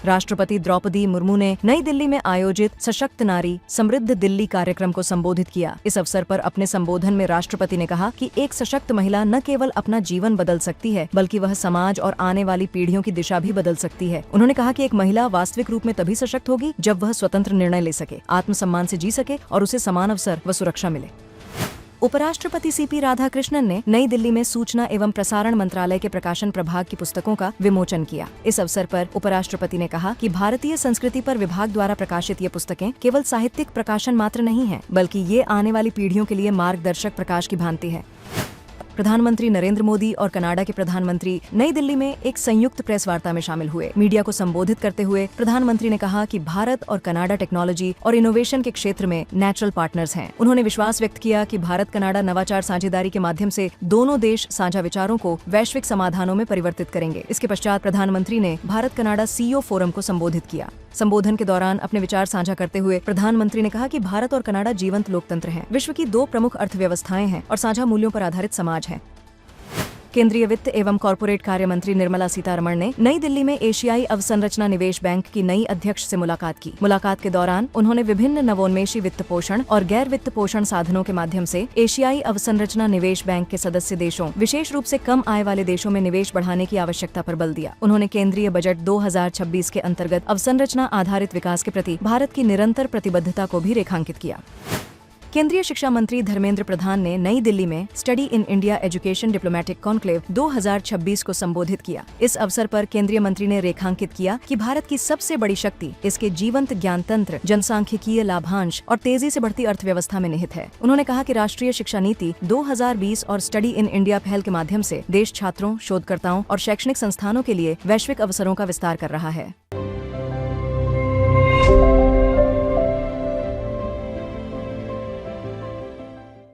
राष्ट्रपति द्रौपदी मुर्मू ने नई दिल्ली में आयोजित सशक्त नारी समृद्ध दिल्ली कार्यक्रम को संबोधित किया। इस अवसर पर अपने संबोधन में राष्ट्रपति ने कहा कि एक सशक्त महिला न केवल अपना जीवन बदल सकती है, बल्कि वह समाज और आने वाली पीढ़ियों की दिशा भी बदल सकती है। उन्होंने कहा कि एक महिला वास्तविक रूप में तभी सशक्त होगी जब वह स्वतंत्र निर्णय ले सके, आत्मसम्मान से जी सके और उसे समान अवसर व सुरक्षा मिले। उपराष्ट्रपति सीपी राधाकृष्णन ने नई दिल्ली में सूचना एवं प्रसारण मंत्रालय के प्रकाशन प्रभाग की पुस्तकों का विमोचन किया। इस अवसर पर उपराष्ट्रपति ने कहा कि भारतीय संस्कृति पर विभाग द्वारा प्रकाशित ये पुस्तकें केवल साहित्यिक प्रकाशन मात्र नहीं है, बल्कि ये आने वाली पीढ़ियों के लिए मार्गदर्शक प्रकाश की भांति है। प्रधानमंत्री नरेंद्र मोदी और कनाडा के प्रधानमंत्री नई दिल्ली में एक संयुक्त प्रेस वार्ता में शामिल हुए। मीडिया को संबोधित करते हुए प्रधानमंत्री ने कहा कि भारत और कनाडा टेक्नोलॉजी और इनोवेशन के क्षेत्र में नेचुरल पार्टनर्स हैं। उन्होंने विश्वास व्यक्त किया कि भारत कनाडा नवाचार साझेदारी के माध्यम से दोनों देश साझा विचारों को वैश्विक समाधानों में परिवर्तित करेंगे। इसके पश्चात प्रधानमंत्री ने भारत कनाडा CEO फोरम को संबोधित किया। संबोधन के दौरान अपने विचार साझा करते हुए प्रधानमंत्री ने कहा कि भारत और कनाडा जीवंत लोकतंत्र हैं, विश्व की 2 प्रमुख अर्थव्यवस्थाएं हैं और साझा मूल्यों पर आधारित समाज है। केंद्रीय वित्त एवं कॉरपोरेट कार्य मंत्री निर्मला सीतारमण ने नई दिल्ली में एशियाई अवसंरचना निवेश बैंक की नई अध्यक्ष से मुलाकात की। मुलाकात के दौरान उन्होंने विभिन्न नवोन्मेषी वित्त पोषण और गैर वित्त पोषण साधनों के माध्यम से एशियाई अवसंरचना निवेश बैंक के सदस्य देशों, विशेष रूप से कम आय वाले देशों में निवेश बढ़ाने की आवश्यकता पर बल दिया। उन्होंने केंद्रीय बजट 2026 के अंतर्गत अवसंरचना आधारित विकास के प्रति भारत की निरंतर प्रतिबद्धता को भी रेखांकित किया। केंद्रीय शिक्षा मंत्री धर्मेंद्र प्रधान ने नई दिल्ली में study in India education diplomatic conclave 2026 को संबोधित किया। इस अवसर पर केंद्रीय मंत्री ने रेखांकित किया कि भारत की सबसे बड़ी शक्ति इसके जीवंत ज्ञान तंत्र, जनसांख्यिकीय लाभांश और तेजी से बढ़ती अर्थव्यवस्था में निहित है। उन्होंने कहा कि राष्ट्रीय शिक्षा नीति 2020 और स्टडी इन इंडिया पहल के माध्यम से देश छात्रों, शोधकर्ताओं और शैक्षणिक संस्थानों के लिए वैश्विक अवसरों का विस्तार कर रहा है।